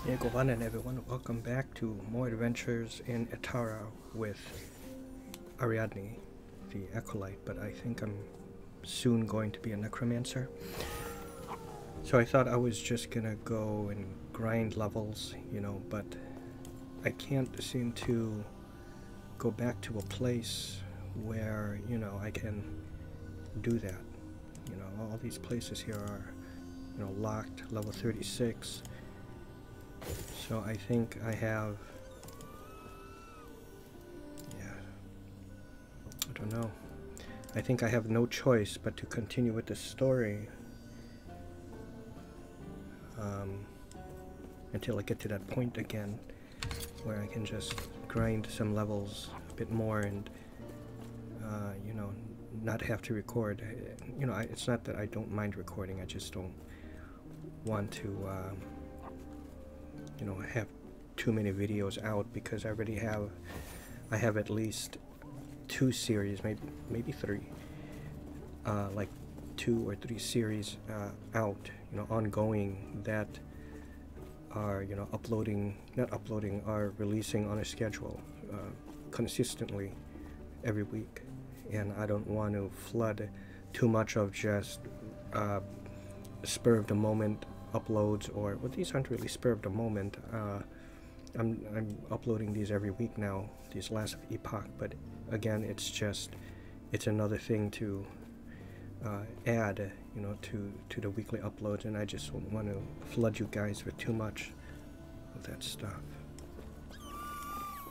Yeah, go on and everyone, welcome back to more adventures in Eterra with Ariadne, the acolyte, but I think I'm soon going to be a necromancer. So I thought I was just gonna go and grind levels, you know, but I can't seem to go back to a place where, you know, I can do that. You know, all these places here are, you know, locked, level 36. So I think I have, yeah, I don't know. I think I have no choice but to continue with the story until I get to that point again where I can just grind some levels a bit more and, you know, not have to record. You know, it's not that I don't mind recording, I just don't want to, you know, have too many videos out because I already have, I have at least 2 series, maybe 3, like 2 or 3 series out, you know, ongoing that are, you know, are releasing on a schedule consistently every week, and I don't want to flood too much of just spur of the moment uploads, or well, these aren't really spur of the moment. I'm uploading these every week now, these Last Epoch, but again, it's another thing to add, you know, to the weekly uploads, and I just don't want to flood you guys with too much of that stuff.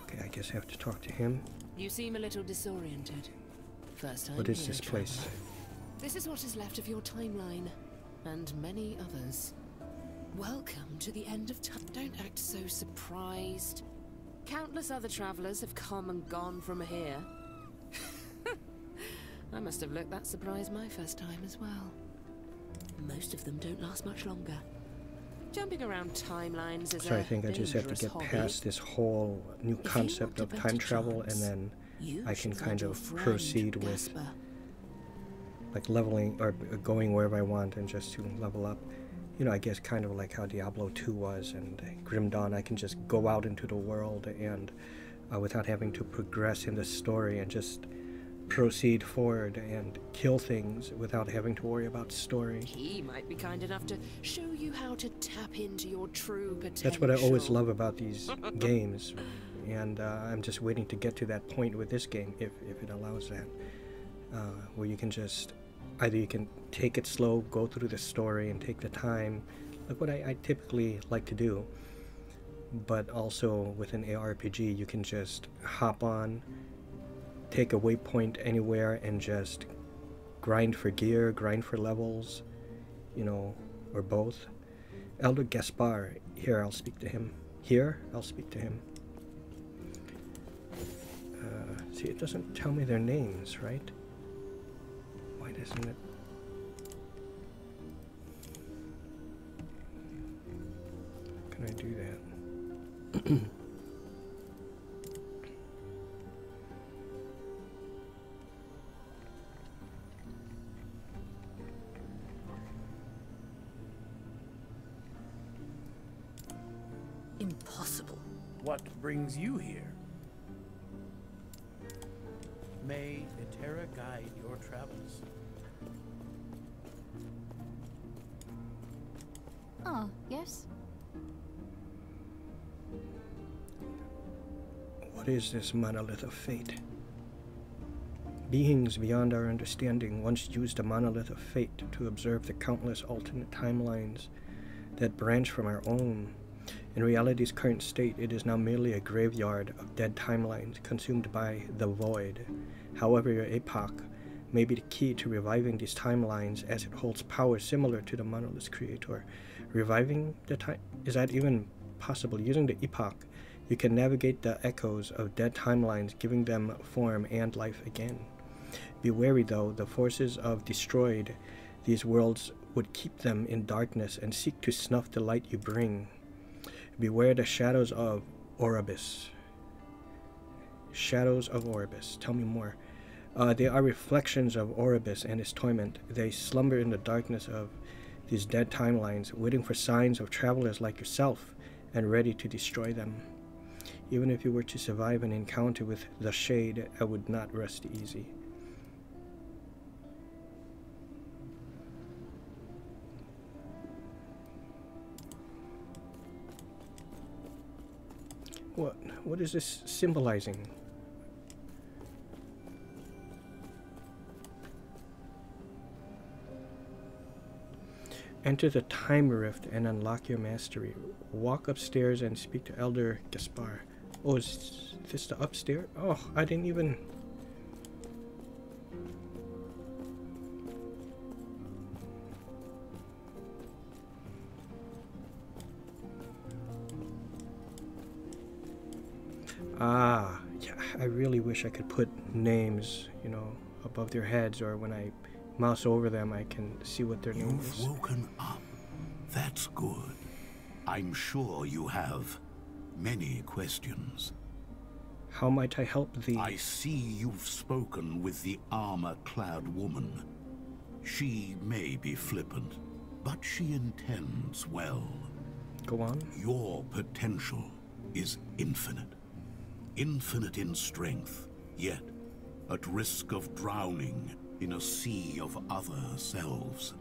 Okay, I guess I have to talk to him. You seem a little disoriented. First time. What is this place? This is what is left of your timeline, and many others. Welcome to the end of time. Don't act so surprised. Countless other travelers have come and gone from here. I must have looked that surprised my first time as well. Most of them don't last much longer. Jumping around timelines is so I think I just have to get past this whole new concept of time travel, and then I can kind of proceed with like leveling or going wherever I want and just to level up. You know, I guess kind of like how Diablo 2 was and Grim Dawn. I can just go out into the world and without having to progress in the story and just proceed forward and kill things without having to worry about story. He might be kind enough to show you how to tap into your true potential. That's what I always love about these games, and I'm just waiting to get to that point with this game, if it allows that, where you can just, either you can take it slow, go through the story and take the time, like what I typically like to do, but also with an ARPG you can just hop on, take a waypoint anywhere and just grind for gear, grind for levels, you know, or both. Elder Gaspar, here I'll speak to him. Here I'll speak to him. See, it doesn't tell me their names, right? Why doesn't it? Can I do that? Impossible. What brings you here? May Eterra guide your travels. Oh, yes? What is this monolith of fate? Beings beyond our understanding once used the monolith of fate to observe the countless alternate timelines that branch from our own. In reality's current state, it is now merely a graveyard of dead timelines consumed by the void. However, your epoch may be the key to reviving these timelines, as it holds power similar to the monolith's creator. Reviving the time, is that even possible? Using the epoch, you can navigate the echoes of dead timelines, giving them form and life again. Be wary though, the forces of destroyed these worlds would keep them in darkness and seek to snuff the light you bring. Beware the shadows of Oribus. Shadows of Oribus. Tell me more. They are reflections of Oribus and his torment. They slumber in the darkness of these dead timelines, waiting for signs of travelers like yourself and ready to destroy them. Even if you were to survive an encounter with the Shade, I would not rest easy. What is this symbolizing? Enter the Time Rift and unlock your mastery. Walk upstairs and speak to Elder Gaspar. Oh, is this the upstairs? Oh, I didn't even... Ah, yeah, I really wish I could put names, you know, above their heads, or when I mouse over them, I can see what their name is. You've woken up. That's good. I'm sure you have many questions. How might I help thee? I see you've spoken with the armor-clad woman. She may be flippant, but she intends well. Go on. Your potential is infinite. Infinite in strength, yet at risk of drowning in a sea of other selves.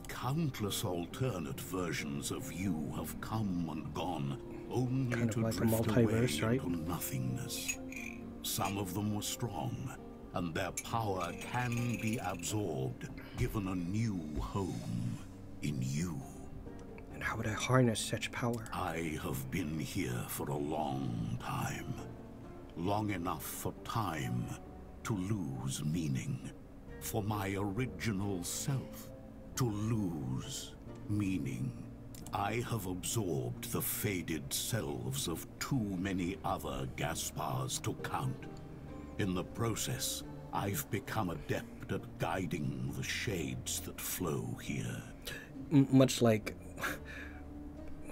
Countless alternate versions of you have come and gone, only Kind of to like a drift multiverse, away right? into nothingness. Some of them were strong, and their power can be absorbed, given a new home in you. And how would I harness such power? I have been here for a long time. Long enough for time to lose meaning. For my original self to lose meaning. I have absorbed the faded selves of too many other Gaspars to count. In the process, I've become adept at guiding the shades that flow here. Much like...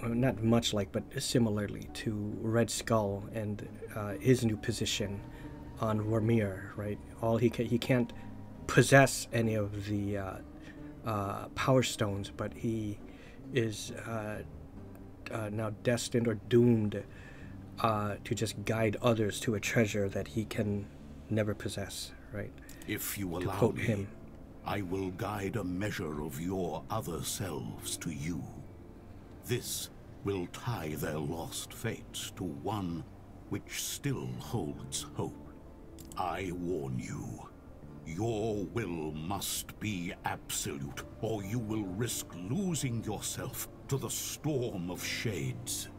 well, not much like, but similarly to Red Skull and his new position on Vormir, right? He can't possess any of the power stones, but he is now destined or doomed to just guide others to a treasure that he can never possess, right? If you To allow quote me, him. I will guide a measure of your other selves to you. This will tie their lost fates to one which still holds hope. I warn you, your will must be absolute, or you will risk losing yourself to the storm of shades.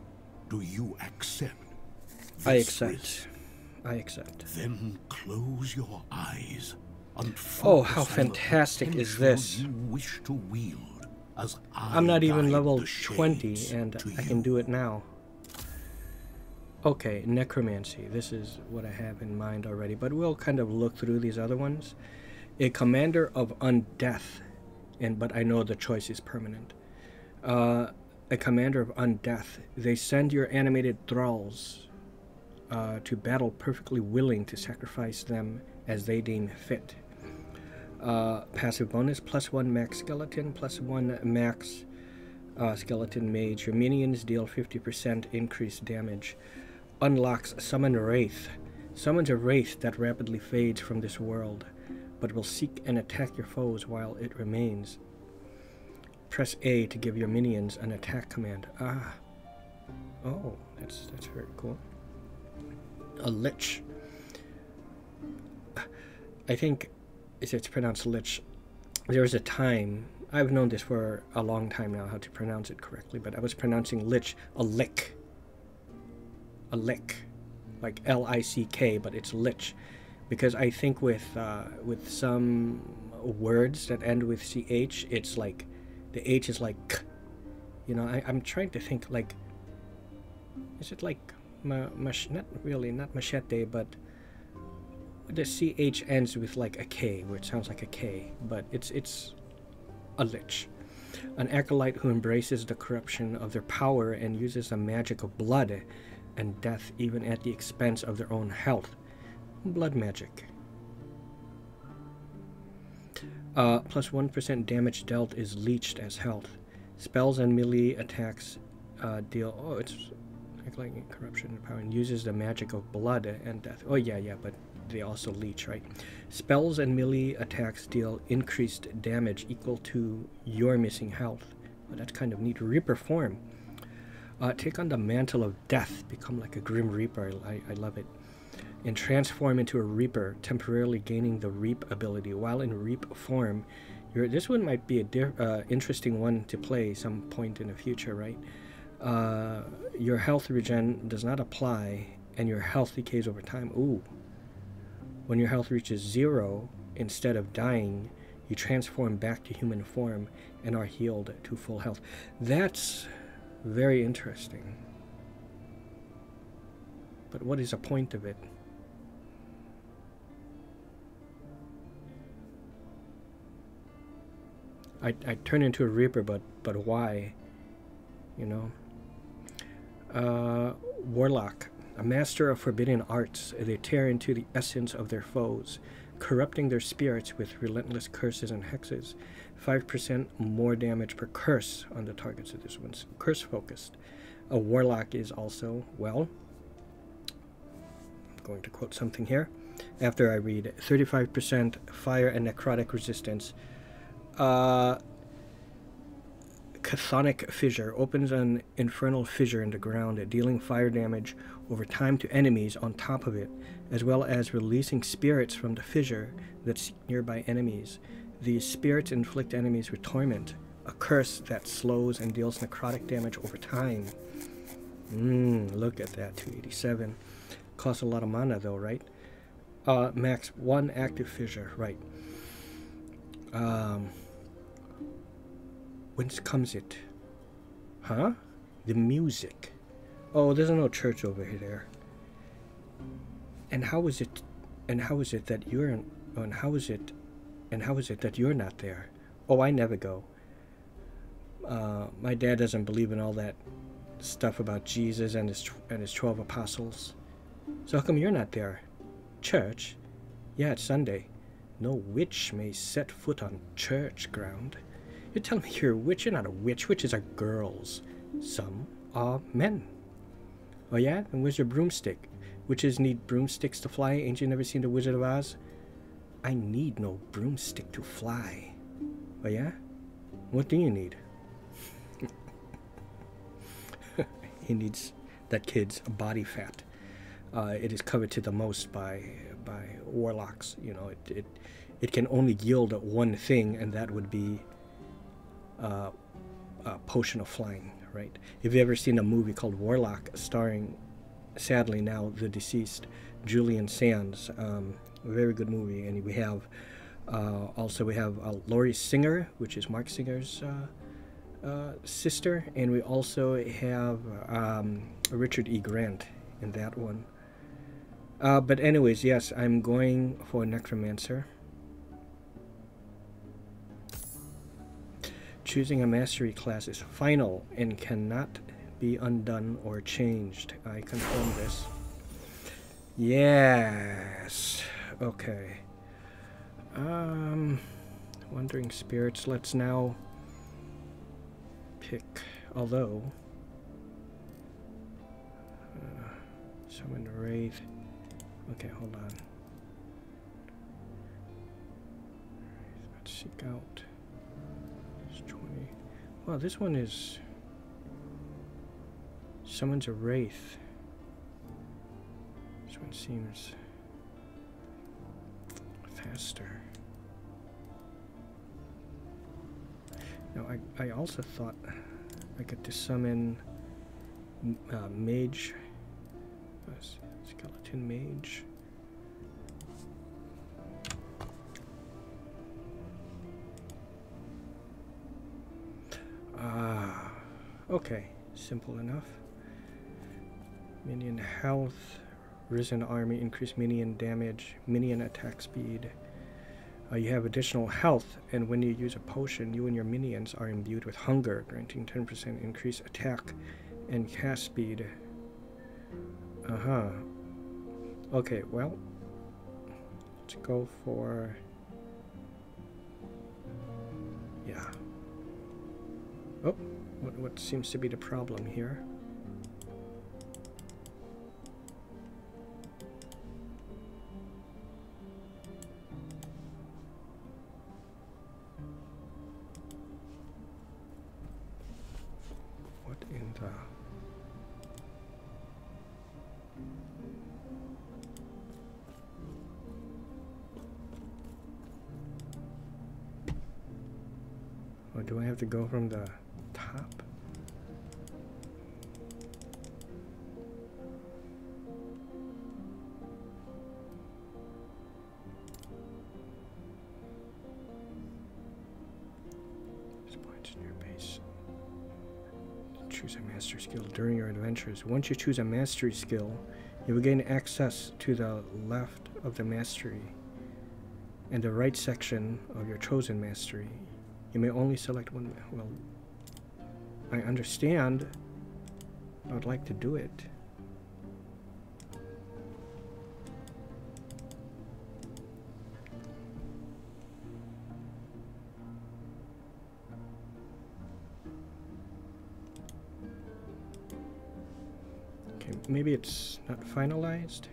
Do you accept this I accept. risk? I accept. Then close your eyes and Oh, how focus on the fantastic is potential this? you wish to wield, as I'm not even guide level the 20, shades and to I can you. do it now. Okay, necromancy. This is what I have in mind already, but we'll kind of look through these other ones. A commander of undeath, but I know the choice is permanent. A commander of undeath. They send your animated thralls to battle perfectly willing to sacrifice them as they deem fit. Passive bonus, +1 max skeleton, +1 max skeleton mage. Your minions deal 50% increased damage. Unlocks Summon Wraith. Summons a wraith that rapidly fades from this world, but will seek and attack your foes while it remains. Press A to give your minions an attack command. Ah. Oh, that's very cool. A Lich. I think it's pronounced Lich. There was a time, I've known this for a long time now, how to pronounce it correctly, but I was pronouncing Lich a lick. A lick. Like L-I-C-K, but it's Lich. Because I think with some words that end with CH, it's like, the H is like K. You know, I'm trying to think, like, is it like, not machete, but the CH ends with like a K, where it sounds like a K, but it's a Lich. An acolyte who embraces the corruption of their power and uses the magic of blood and death even at the expense of their own health. Blood magic. +1% damage dealt is leached as health. Spells and melee attacks deal. Oh, it's like corruption and power, and uses the magic of blood and death. Oh yeah, but they also leech, right? Spells and melee attacks deal increased damage equal to your missing health. Oh, that's kind of neat. Reaper form. Take on the mantle of death. Become like a grim reaper. I love it. And transform into a reaper, temporarily gaining the reap ability. While in reap form, this one might be a interesting one to play some point in the future, right? Your health regen does not apply, and your health decays over time. Ooh. When your health reaches 0, instead of dying, you transform back to human form and are healed to full health. That's very interesting. But what is the point of it? I turn into a reaper, but why? You know? Warlock. A master of forbidden arts, they tear into the essence of their foes, corrupting their spirits with relentless curses and hexes. 5% more damage per curse on the targets of this one's curse focused. A warlock is also, well, I'm going to quote something here after I read 35% fire and necrotic resistance. Chthonic fissure opens an infernal fissure in the ground, dealing fire damage over time to enemies on top of it, as well as releasing spirits from the fissure that seek nearby enemies. These spirits inflict enemies with torment, a curse that slows and deals necrotic damage over time. Look at that, 287. Costs a lot of mana though, right? Max 1 active fissure, right. Whence comes it? Huh? The music. Oh, there's no church over here. And how is it? And how is it that you're? And how is it? And how is it that you're not there? Oh, I never go. My dad doesn't believe in all that stuff about Jesus and his 12 apostles. So how come you're not there? Church? Yeah, it's Sunday. No witch may set foot on church ground. You're telling me you're a witch? You're not a witch. Witches are girls. Some are men. Oh yeah? And where's your broomstick? Witches need broomsticks to fly. Ain't you never seen The Wizard of Oz? I need no broomstick to fly. Oh yeah? What do you need? He needs that kid's body fat. It is covered to the most by warlocks. You know, it can only yield one thing, and that would be a potion of flying, right? If you've ever seen a movie called Warlock, starring, sadly now the deceased, Julian Sands, a very good movie. And we have also Laurie Singer, which is Mark Singer's sister, and we also have Richard E. Grant in that one. But anyways, yes, I'm going for Necromancer. Choosing a mastery class is final and cannot be undone or changed. I confirm this. Yes. Okay. Wandering Spirits. Let's now pick, although summon Wraith. Okay, hold on. Let's seek out. It's 20. Well, this one is summons a Wraith. This one seems faster. Now, I also thought I could just summon Mage, Skeleton Mage. Okay, simple enough. Minion health, risen army, increased minion damage, minion attack speed. You have additional health, and when you use a potion, you and your minions are imbued with hunger, granting 10% increased attack and cast speed. Okay, well, let's go for... yeah. Oh, what seems to be the problem here? What in the... Or do I have to go from the top? Points in your base. Choose a mastery skill during your adventures. Once you choose a mastery skill, you will gain access to the left of the mastery and the right section of your chosen mastery. You may only select one. Well, I understand. I would like to do it. Okay, maybe it's not finalized.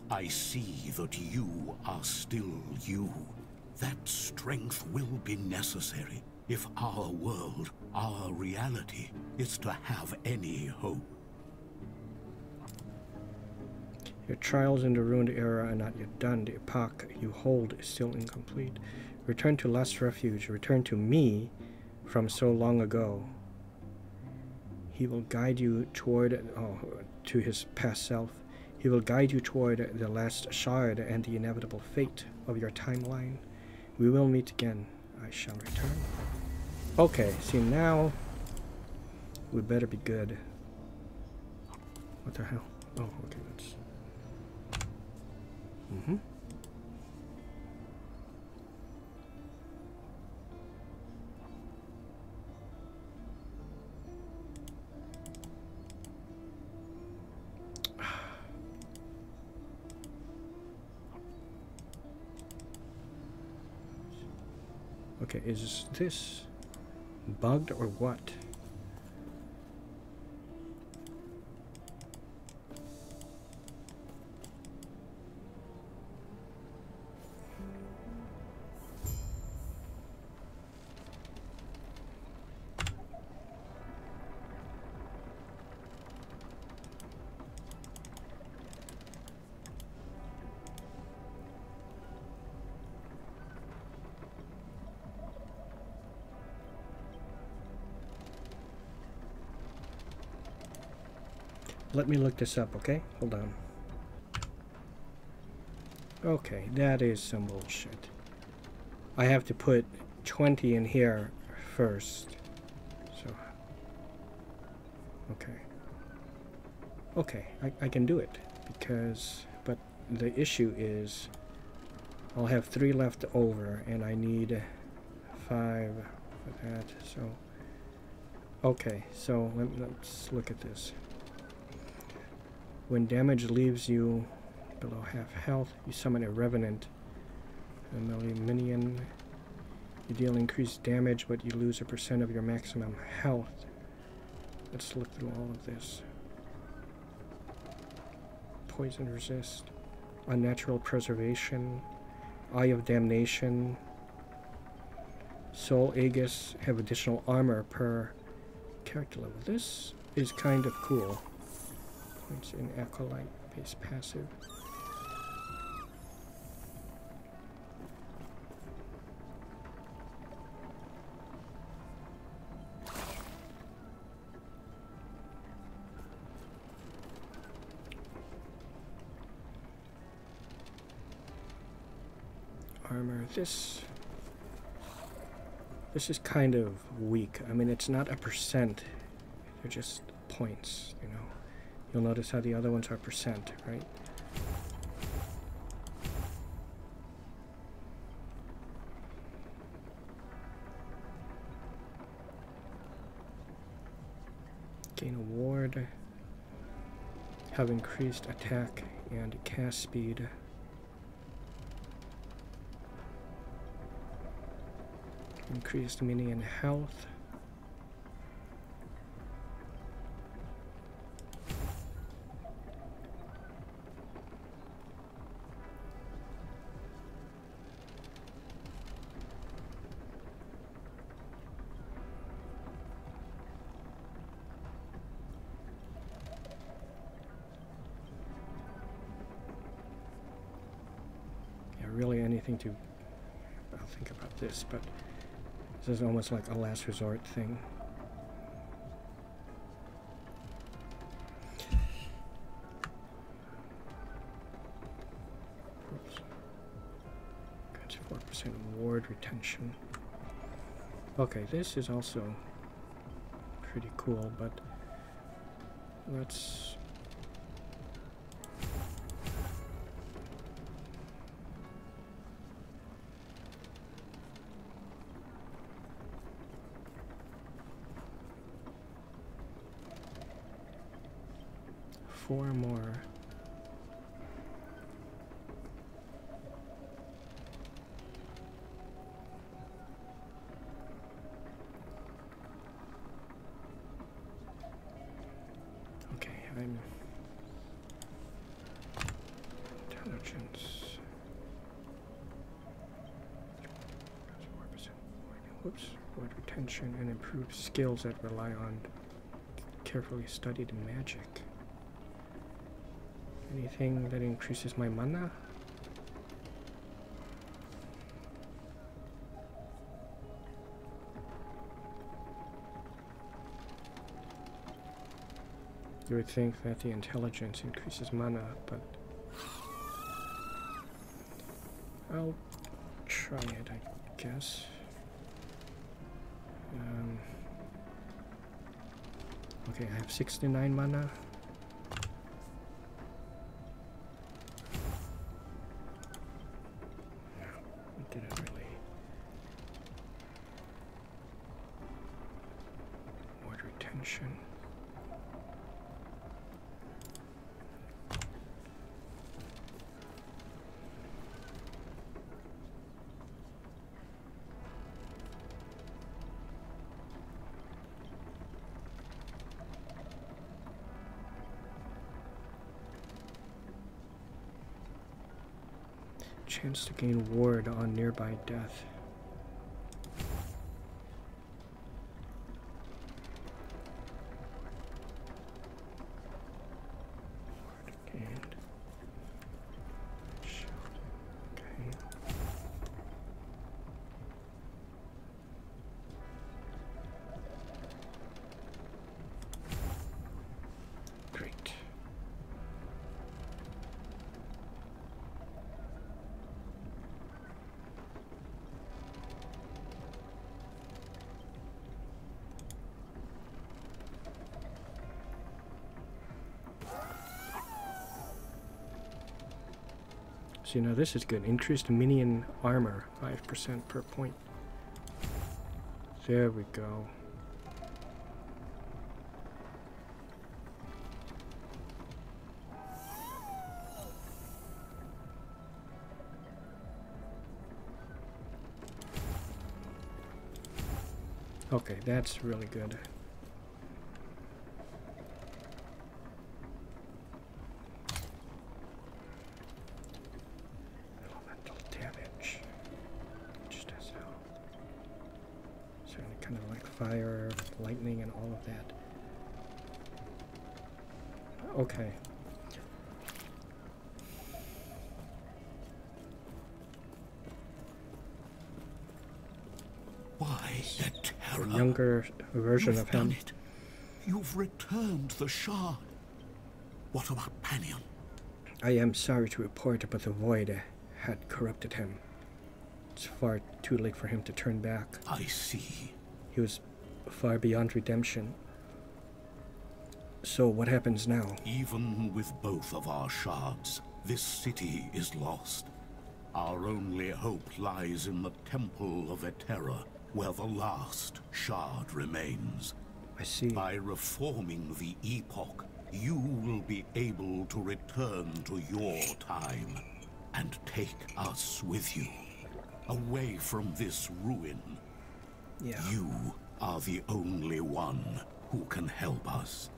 I see that you are still you. That strength will be necessary if our world, our reality, is to have any hope. Your trials in the ruined era are not yet done. The epoch you hold is still incomplete. Return to Last Refuge. Return to me from so long ago. He will guide you toward, to his past self. He will guide you toward the last shard and the inevitable fate of your timeline. We will meet again. I shall return. Okay, see now we better be good. What the hell? Oh, okay, that's... Okay, is this bugged or what? Let me look this up, okay? Hold on. Okay, that is some bullshit. I have to put 20 in here first. So, okay. Okay, I can do it. Because, but the issue is I'll have 3 left over and I need 5 for that. So, okay, so let's look at this. When damage leaves you below half health, you summon a revenant, a melee minion. You deal increased damage, but you lose a % of your maximum health. Let's look through all of this. Poison resist, unnatural preservation, Eye of Damnation, Soul Aegis have additional armor per character level. This is kind of cool. Points in Acolyte, base passive. Armor, this is kind of weak. I mean, it's not a %, they're just points, you know. You'll notice how the other ones are %, right? Gain a ward. Have increased attack and cast speed. Increased minion health. anything to... I'll think about this, but this is almost like a last resort thing. Oops. Gotcha, 4% ward retention. Okay, this is also pretty cool, but let's... Four more. Okay, I'm intelligence. Whoops. Word retention and improved skills that rely on carefully studied magic. Anything that increases my mana? You would think that the intelligence increases mana, but I'll try it, I guess. Okay, I have 69 mana. Didn't really. Word retention. Chance to gain ward on nearby death. Ward gained. Okay. Great. So now this is good. Increased minion armor, 5% per point. There we go. Okay, that's really good. Fire, lightning, and all of that. Okay. Why, Eterra? A younger version of him. It. You've returned the shard. What about Panion? I am sorry to report, but the void had corrupted him. It's far too late for him to turn back. I see. He was far beyond redemption. So what happens now? Even with both of our shards, this city is lost. Our only hope lies in the temple of Eterra, where the last shard remains. I see. By reforming the Epoch, you will be able to return to your time and take us with you, away from this ruin. Yeah. You are the only one who can help us.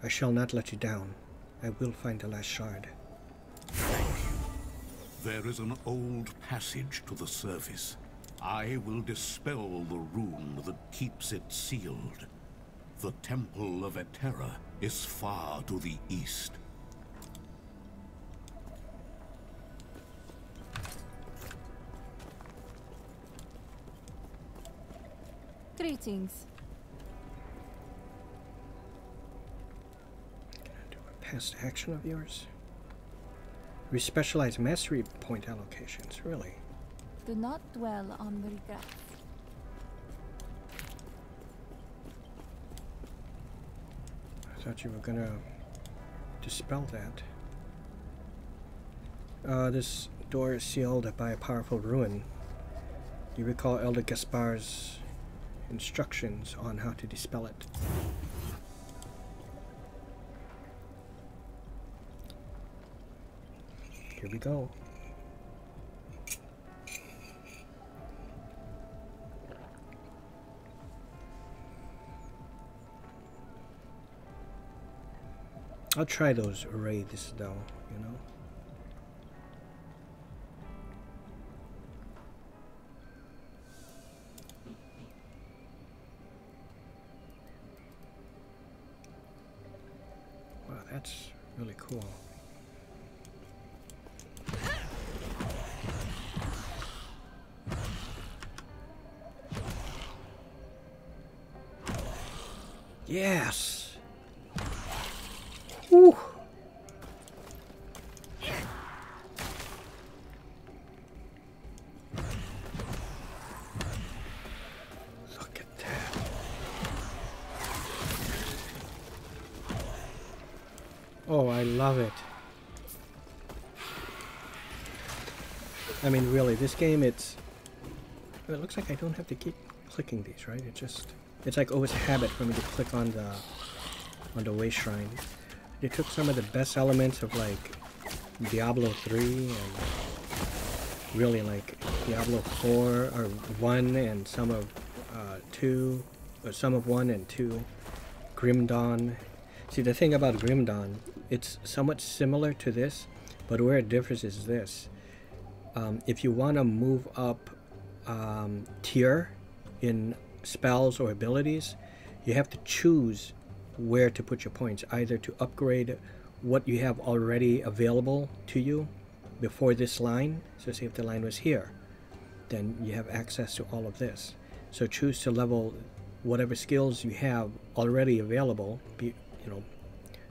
I shall not let you down. I will find the last shard. Thank you. There is an old passage to the surface. I will dispel the rune that keeps it sealed. The temple of Eterra is far to the east. Greetings. Do a past action of yours. Respecialize mastery point allocations, really? Do not dwell on regrets. I thought you were gonna dispel that. This door is sealed by a powerful ruin. You recall Elder Gaspar's instructions on how to dispel it. Here we go. I'll try those raids though, you know. Wow, that's really cool. Yes. Whew. Look at that. Oh, I love it. I mean, really, this game, it looks like I don't have to keep clicking these, right? It's like always habit for me to click on the way shrine. They took some of the best elements of like Diablo 3 and really like Diablo 4 or 1 and some of 2, or some of 1 and 2. Grim Dawn. See, the thing about Grim Dawn, it's somewhat similar to this, but where it differs is this. If you want to move up tier in spells or abilities, you have to choose where to put your points, either to upgrade what you have already available to you before this line. So say if the line was here, then you have access to all of this. So choose to level whatever skills you have already available,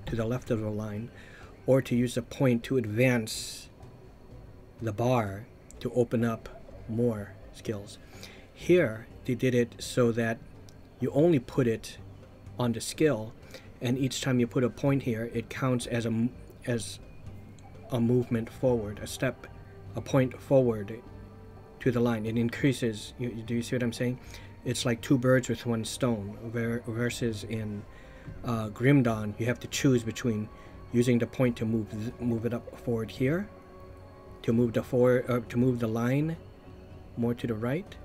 to the left of the line, or to use a point to advance the bar to open up more skills. Here they did it so that you only put it on the skill, and each time you put a point here, it counts as a movement forward, a point forward to the line. It increases. Do you see what I'm saying? It's like two birds with one stone. Versus in Grim Dawn, you have to choose between using the point to move it up forward here, to move the line more to the right,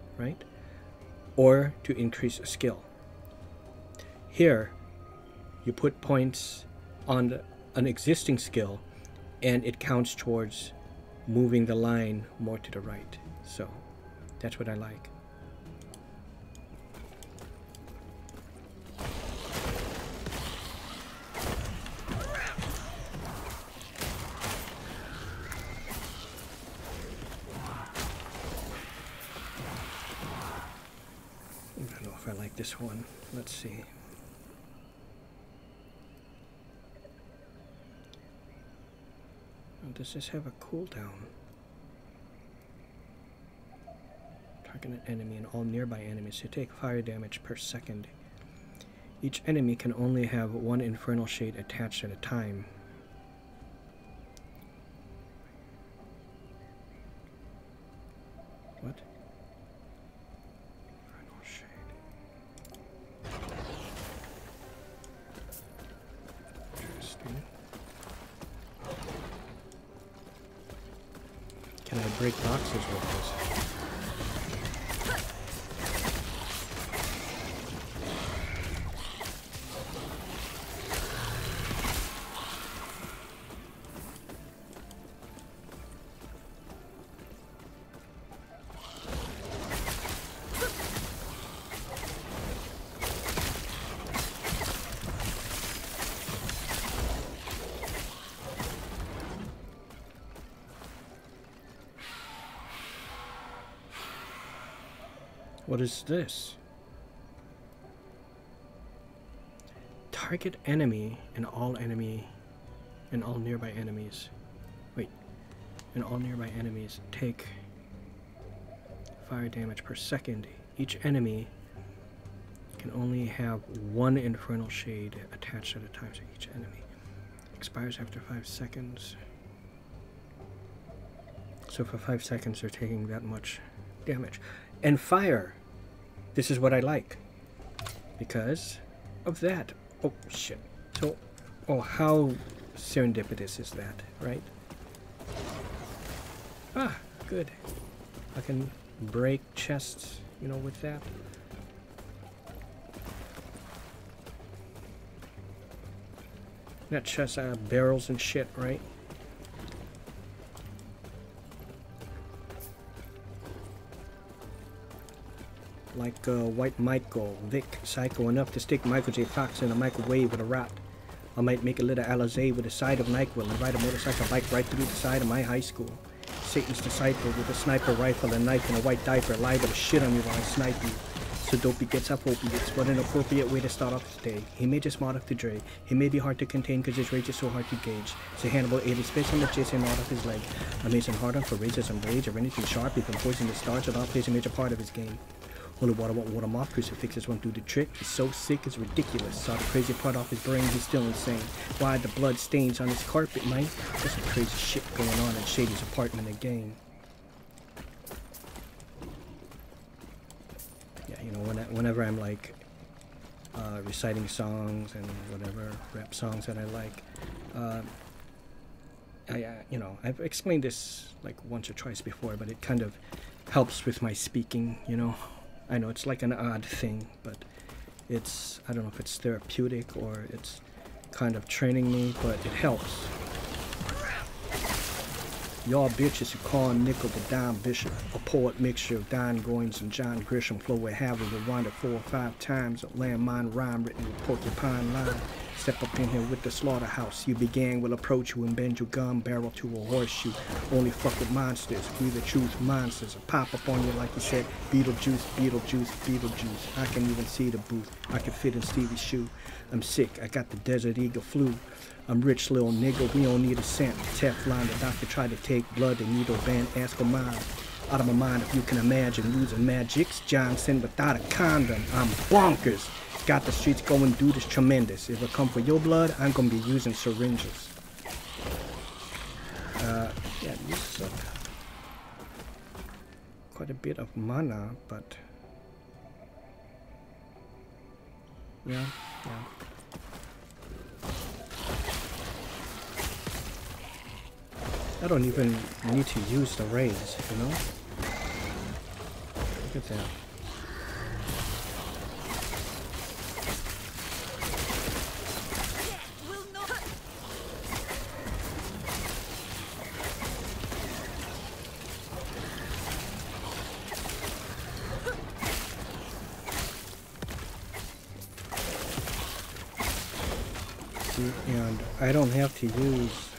or to increase a skill. Here, you put points on an existing skill, and it counts towards moving the line more to the right. So that's what I like. I don't know if I like this one. Let's see. Does this have a cooldown? Target an enemy and all nearby enemies to take fire damage per second. Each enemy can only have one infernal shade attached at a time. What? Infernal shade. Interesting. Can I break boxes with this? What is this? target enemy and all nearby enemies. Wait, and all nearby enemies take fire damage per second. Each enemy can only have one infernal shade attached at a time to each enemy. Expires after 5 seconds. So for 5 seconds they're taking that much damage. And fire! This is what I like. Because of that. Oh shit. So, oh, how serendipitous is that, right? Ah, good. I can break chests, you know, with that. Not chests, barrels and shit, right? Like White Michael, Vic, Psycho, enough to stick Michael J. Fox in a microwave with a rat. I might make a little Alizé with a side of NyQuil and ride a motorcycle bike right through the side of my high school. Satan's disciple with a sniper rifle, a knife, and a white diaper, liable to shit on you while I snipe you. So Dopey gets up opiates, what an appropriate way to start off his day. He may just mod up to Dre. He may be hard to contain because his rage is so hard to gauge. So Hannibal ate his spits on the chase and gnawed off his leg. Amazing Harden for razors and rage or anything sharp, even poison the stars without plays a major part of his game. Holy water won't water him off, crucifixes won't do the trick. He's so sick it's ridiculous. Saw the crazy part off his brain, he's still insane. Why the blood stains on his carpet, man? There's some crazy shit going on in Shady's apartment again. Yeah, you know, whenever I'm like reciting songs and whatever rap songs that I like, you know, I've explained this like once or twice before, but it kind of helps with my speaking, you know. I know it's like an odd thing, but it's, I don't know if it's therapeutic or it's kind of training me, but it helps. Y'all bitches who call Nickel the Don Bishop, a poet mixture of Don Goins and John Grisham, flow with Harvard, rewind it 4 or 5 times, a landmine rhyme written with porcupine line. Step up in here with the slaughterhouse. You began will approach you and bend your gun barrel to a horseshoe. Only fuck with monsters. We the truth monsters. I'll pop up on you like you said. Beetlejuice, Beetlejuice, Beetlejuice. I can even see the booth. I can fit in Stevie's shoe. I'm sick. I got the Desert Eagle flu. I'm rich little nigga. We don't need a cent. Teflon. The doctor tried to take blood. The needle band. Ask her mom. Out of my mind if you can imagine losing Magic's Johnson without a condom. I'm bonkers. Got the streets going, dude is tremendous. If it come for your blood, I'm gonna be using syringes. Yeah, this is quite a bit of mana, but yeah. I don't even need to use the rays, you know? Look at that. And I don't have to use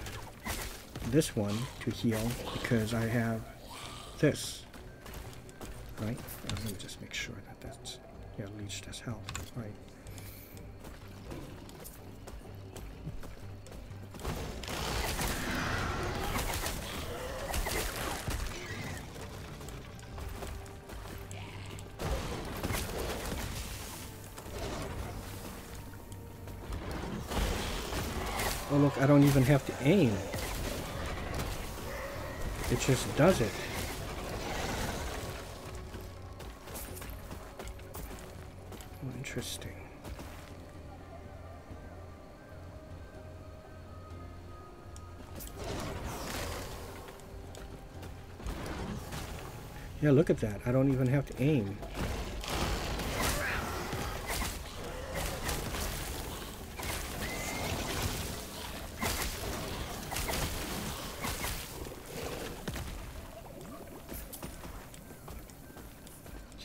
this one to heal because I have this, right? Let me just make sure that that's, yeah, leech does health, right? Oh look, I don't even have to aim. It just does it. Oh, interesting. Yeah, look at that. I don't even have to aim.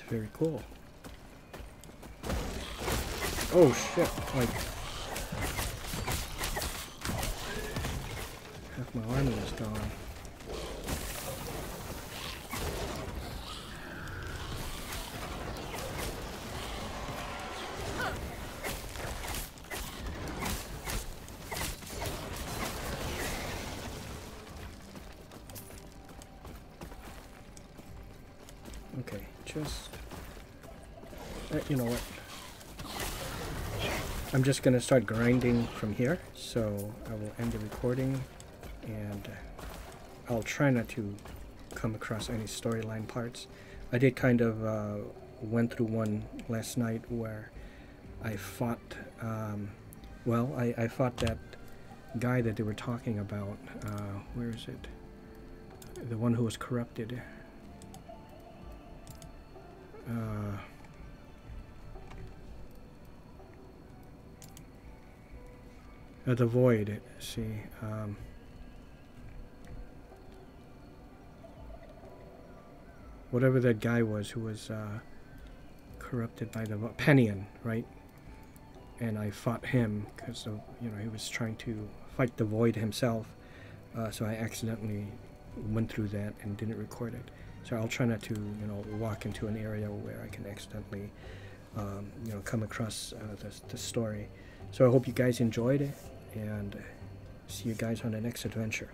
Very cool. Oh shit, like half my army is gone. just... you know what? I'm just gonna start grinding from here, so I will end the recording, and I'll try not to come across any storyline parts. I did kind of went through one last night where I fought, well, I fought that guy that they were talking about. Where is it? The one who was corrupted. The void, see, whatever that guy was who was corrupted by the Penion, right? And I fought him because of, you know, he was trying to fight the void himself, so I accidentally went through that and didn't record it. So I'll try not to, you know, walk into an area where I can accidentally, you know, come across the story. So I hope you guys enjoyed it, and see you guys on the next adventure.